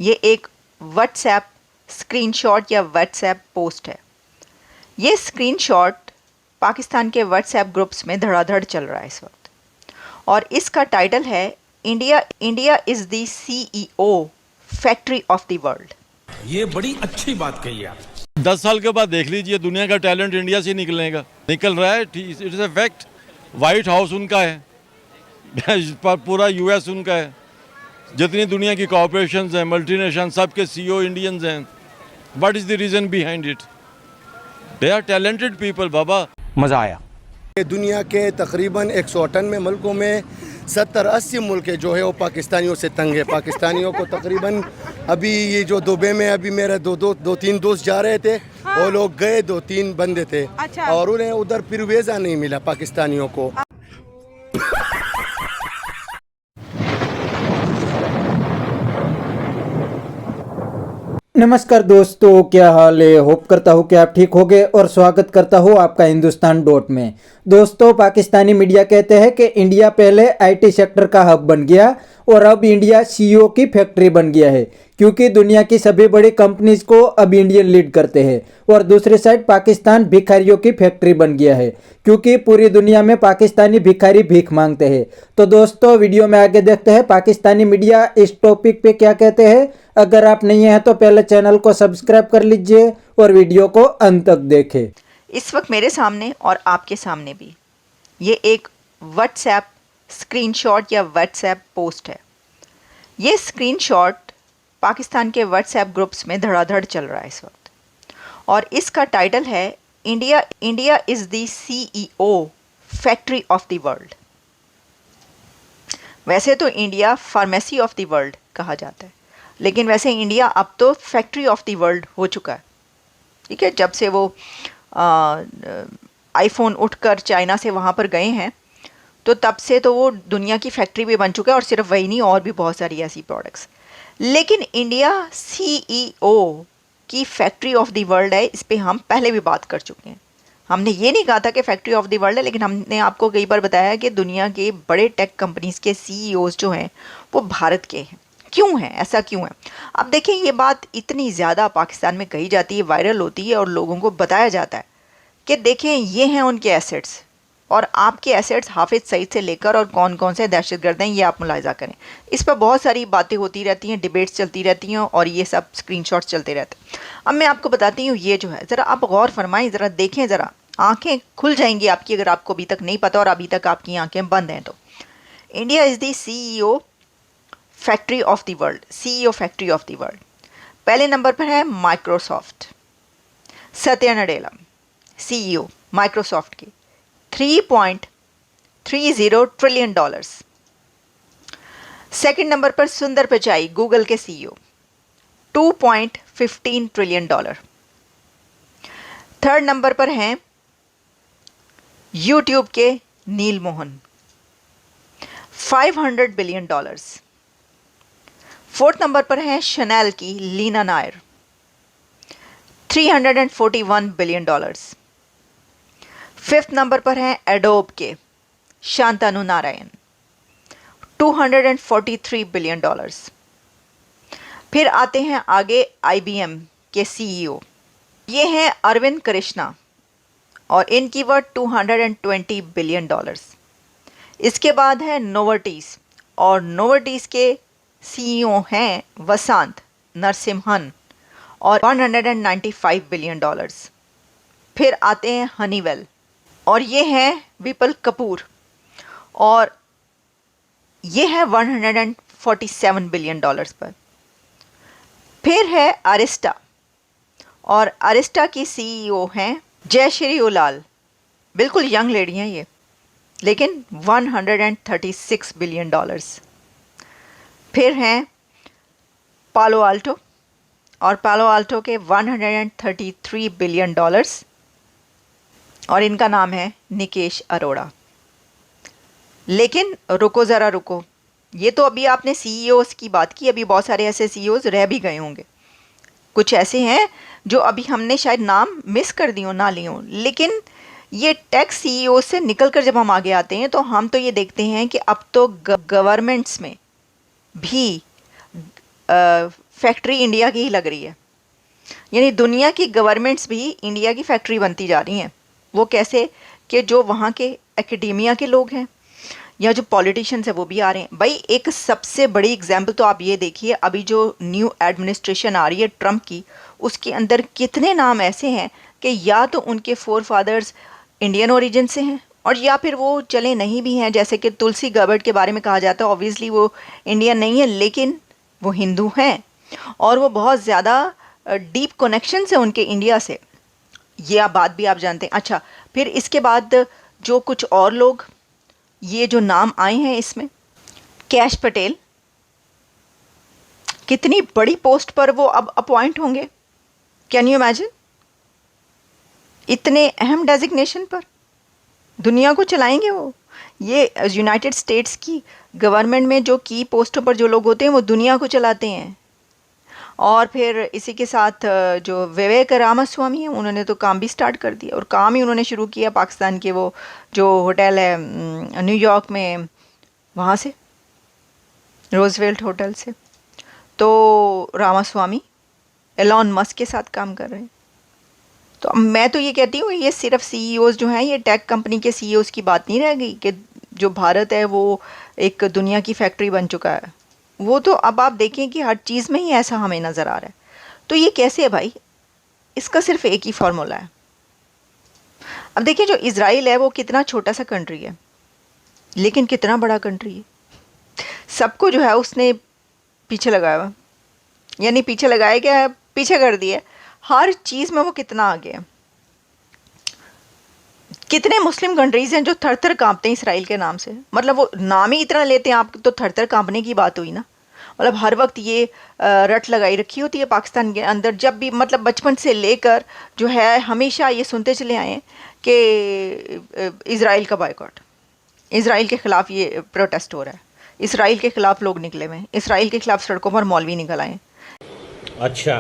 ये एक WhatsApp screenshot या व्हाट्सएप पोस्ट है। ये स्क्रीनशॉट पाकिस्तान के व्हाट्सएप ग्रुप्स में धड़ाधड़ चल रहा है इस वक्त, और इसका टाइटल है India is the CEO factory of the world. ये बड़ी अच्छी बात कही आप। 10 साल के बाद देख लीजिए, दुनिया का टैलेंट इंडिया से निकल रहा है। It's a fact. White house उनका है, पूरा US उनका है, जितनी दुनिया की कॉर्पोरेशन हैं, मल्टीनेशनल, सबके CEO इंडियंस हैं। What is the reason behind it? They are talented people बाबा। मज़ा आया। दुनिया के तकरीबन 198 मुल्कों में 70-80 मुल्क जो है वो पाकिस्तानियों से तंग है। पाकिस्तानियों को तकरीबन अभी ये जो दुबई में अभी मेरे दो तीन दोस्त जा रहे थे, वो लोग गए, 2-3 बंदे थे। अच्छा। और उन्हें उधर फिर वीज़ा नहीं मिला पाकिस्तानियों को। नमस्कार दोस्तों, क्या हाल है? होप करता हूँ कि आप ठीक होंगे और स्वागत करता हूँ आपका हिंदुस्तान डॉट में। दोस्तों, पाकिस्तानी मीडिया कहते हैं कि इंडिया पहले IT सेक्टर का हब बन गया और अब इंडिया CEO की फैक्ट्री बन गया है, क्योंकि दुनिया की सभी बड़ी कंपनीज को अब इंडियन लीड करते हैं। और दूसरी साइड पाकिस्तान भिखारियों की फैक्ट्री बन गया है, क्योंकि पूरी दुनिया में पाकिस्तानी भिखारी भीख मांगते हैं। तो दोस्तों, वीडियो में आगे देखते हैं पाकिस्तानी मीडिया इस टॉपिक पे क्या कहते हैं। अगर आप नहीं हैं तो पहले चैनल को सब्सक्राइब कर लीजिए और वीडियो को अंत तक देखें। इस वक्त मेरे सामने और आपके सामने भी ये एक व्हाट्सएप स्क्रीनशॉट या व्हाट्सएप पोस्ट है। ये स्क्रीनशॉट पाकिस्तान के व्हाट्सएप ग्रुप्स में धड़ाधड़ चल रहा है इस वक्त, और इसका टाइटल है India is the CEO factory of the world. वैसे तो India pharmacy of the world कहा जाता है, लेकिन वैसे इंडिया अब तो फैक्ट्री ऑफ द वर्ल्ड हो चुका है। ठीक है, जब से वो आईफोन उठकर चाइना से वहाँ पर गए हैं, तो तब से तो वो दुनिया की फैक्ट्री भी बन चुका है, और सिर्फ वही नहीं, और भी बहुत सारी ऐसी प्रोडक्ट्स। लेकिन इंडिया CEO की फैक्ट्री ऑफ द वर्ल्ड है, इस पर हम पहले भी बात कर चुके हैं। हमने ये नहीं कहा था कि फैक्ट्री ऑफ द वर्ल्ड है, लेकिन हमने आपको कई बार बताया कि दुनिया के बड़े टेक कंपनीज़ के CEOs जो हैं वो भारत के हैं। क्यों है ऐसा, क्यों है? अब देखिए, ये बात इतनी ज़्यादा पाकिस्तान में कही जाती है, वायरल होती है, और लोगों को बताया जाता है कि देखें ये हैं उनके एसेट्स, और आपके एसेट्स हाफिज़ सईद से लेकर और कौन कौन से दहशतगर्द हैं, ये आप मुलाहिजा करें। इस पर बहुत सारी बातें होती रहती हैं, डिबेट्स चलती रहती हैं, और ये सब स्क्रीनशॉट्स चलते रहते हैं। अब मैं आपको बताती हूँ, ये जो है, ज़रा आप गौर फरमाएं, ज़रा देखें, ज़रा आँखें खुल जाएंगी आपकी, अगर आपको अभी तक नहीं पता और अभी तक आपकी आँखें बंद हैं तो। India is the CEO factory of the world, CEO factory of the world. पहले नंबर पर है Microsoft, Satya Nadella CEO Microsoft की, $3.30 ट्रिलियन। सेकंड नंबर पर सुंदर पिचाई, गूगल के CEO, $2.15 ट्रिलियन। थर्ड नंबर पर हैं यूट्यूब के Neel Mohan, $500 billion. Fourth number पर हैं शनेल की Leena Nair, $341 billion. Fifth number पर हैं एडोब के शांतनु नारायण, $243 बिलियन। फिर आते हैं आगे IBM के CEO, ये हैं अरविंद कृष्णा, और इनकी वर्थ $220 बिलियन। इसके बाद है नोवर्टीज, और नोवर्टीज के CEO हैं वसंत नरसिम्हन, और $195 बिलियन। फिर आते हैं हनीवेल, और ये हैं विपुल कपूर, और ये है $147 बिलियन पर। फिर है अरिस्टा, और अरिस्टा की CEO हैं जयश्री उलाल, बिल्कुल यंग लेडी हैं ये, लेकिन $136 बिलियन। फिर हैं पालो आल्टो, और पालो आल्टो के $133 बिलियन, और इनका नाम है निकेश अरोड़ा। लेकिन रुको ज़रा रुको, ये तो अभी आपने CEOs की बात की, अभी बहुत सारे ऐसे CEOs रह भी गए होंगे, कुछ ऐसे हैं जो अभी हमने शायद नाम मिस कर दियो, ना लियो। लेकिन ये टेक CEO से निकलकर जब हम आगे आते हैं, तो हम तो ये देखते हैं कि अब तो गवर्नमेंट्स में भी फैक्ट्री इंडिया की ही लग रही है। यानी दुनिया की गवर्नमेंट्स भी इंडिया की फैक्ट्री बनती जा रही हैं। वो कैसे कि जो वहाँ के एकेडेमिया के लोग हैं या जो पॉलिटिशियंस हैं वो भी आ रहे हैं। भाई एक सबसे बड़ी एग्जांपल तो आप ये देखिए, अभी जो न्यू एडमिनिस्ट्रेशन आ रही है ट्रम्प की, उसके अंदर कितने नाम ऐसे हैं कि या तो उनके फोर फादर्स इंडियन ओरिजिन से हैं और या फिर वो चले नहीं भी हैं। जैसे कि तुलसी गबर्ट के बारे में कहा जाता है, ऑब्वियसली वो इंडियन नहीं है लेकिन वो हिंदू हैं और वो बहुत ज़्यादा डीप कनेक्शन है उनके इंडिया से। ये आप बात भी आप जानते हैं। अच्छा, फिर इसके बाद जो कुछ और लोग, ये जो नाम आए हैं इसमें, कैश पटेल, कितनी बड़ी पोस्ट पर वो अब अपॉइंट होंगे, कैन यू इमेजिन? इतने अहम डेजिग्नेशन पर दुनिया को चलाएंगे वो। ये यूनाइटेड स्टेट्स की गवर्नमेंट में जो की पोस्टों पर जो लोग होते हैं वो दुनिया को चलाते हैं। और फिर इसी के साथ जो विवेक रामास्वामी हैं उन्होंने तो काम भी स्टार्ट कर दिया और काम ही उन्होंने शुरू किया पाकिस्तान के वो जो होटल है न्यूयॉर्क में, वहाँ से, रोजवेल्ट होटल से। तो रामास्वामी एलॉन मस्क के साथ काम कर रहे हैं। तो मैं तो ये कहती हूँ ये सिर्फ सीईओज़ जो हैं, ये टेक कंपनी के सीईओज़ की बात नहीं रह गई कि जो भारत है वो एक दुनिया की फैक्ट्री बन चुका है। वो तो अब आप देखें कि हर चीज़ में ही ऐसा हमें नज़र आ रहा है। तो ये कैसे है भाई? इसका सिर्फ एक ही फार्मूला है। अब देखिए जो इज़राइल है वो कितना छोटा सा कंट्री है लेकिन कितना बड़ा कंट्री है। सबको जो है उसने पीछे लगाया हुआ, यानी पीछे लगाया क्या है, पीछे कर दिया। हर चीज़ में वो कितना आगे है। कितने मुस्लिम कंट्रीज़ हैं जो थर थर काँपते हैं इसराइल के नाम से। मतलब वो नाम ही इतना लेते हैं, आप तो थर थर काँपने की बात हुई ना। मतलब हर वक्त ये रट लगाई रखी होती है पाकिस्तान के अंदर। जब भी मतलब बचपन से लेकर जो है हमेशा ये सुनते चले आए हैं कि इज़राइल का बायकॉट, इज़राइल के ख़िलाफ़ ये प्रोटेस्ट हो रहा है, इसराइल के ख़िलाफ़ लोग निकले हुए हैं, इसराइल के ख़िलाफ़ सड़कों पर मौलवी निकल आए। अच्छा,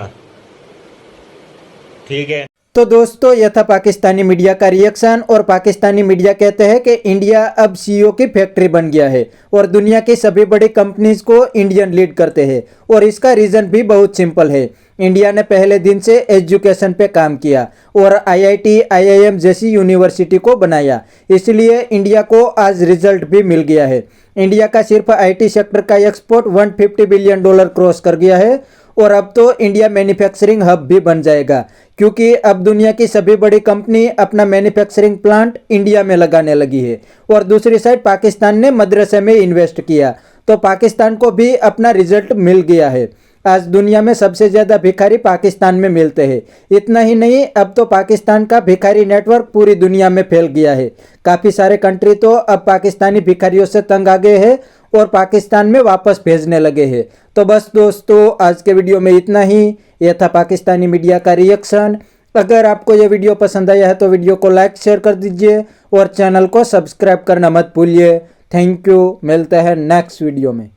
ठीक है। तो दोस्तों यह था पाकिस्तानी मीडिया का रिएक्शन। और पाकिस्तानी मीडिया कहते हैं कि इंडिया अब सीईओ की फैक्ट्री बन गया है और दुनिया की सभी बड़ी कंपनीज को इंडियन लीड करते हैं। और इसका रीज़न भी बहुत सिंपल है। इंडिया ने पहले दिन से एजुकेशन पे काम किया और आईआईटी, आईआईएम जैसी यूनिवर्सिटी को बनाया, इसलिए इंडिया को आज रिजल्ट भी मिल गया है। इंडिया का सिर्फ आईटी सेक्टर का एक्सपोर्ट $150 बिलियन क्रॉस कर गया है और अब तो इंडिया मैन्युफैक्चरिंग हब भी बन जाएगा, क्योंकि अब दुनिया की सभी बड़ी कंपनी अपना मैन्युफैक्चरिंग प्लांट इंडिया में लगाने लगी है। और दूसरी साइड पाकिस्तान ने मदरसे में इन्वेस्ट किया, तो पाकिस्तान को भी अपना रिजल्ट मिल गया है। आज दुनिया में सबसे ज़्यादा भिखारी पाकिस्तान में मिलते हैं। इतना ही नहीं, अब तो पाकिस्तान का भिखारी नेटवर्क पूरी दुनिया में फैल गया है। काफ़ी सारे कंट्री तो अब पाकिस्तानी भिखारियों से तंग आ गए हैं और पाकिस्तान में वापस भेजने लगे हैं। तो बस दोस्तों आज के वीडियो में इतना ही। यह था पाकिस्तानी मीडिया का रिएक्शन। अगर आपको यह वीडियो पसंद आया है तो वीडियो को लाइक शेयर कर दीजिए और चैनल को सब्सक्राइब करना मत भूलिए। थैंक यू, मिलते हैं नेक्स्ट वीडियो में।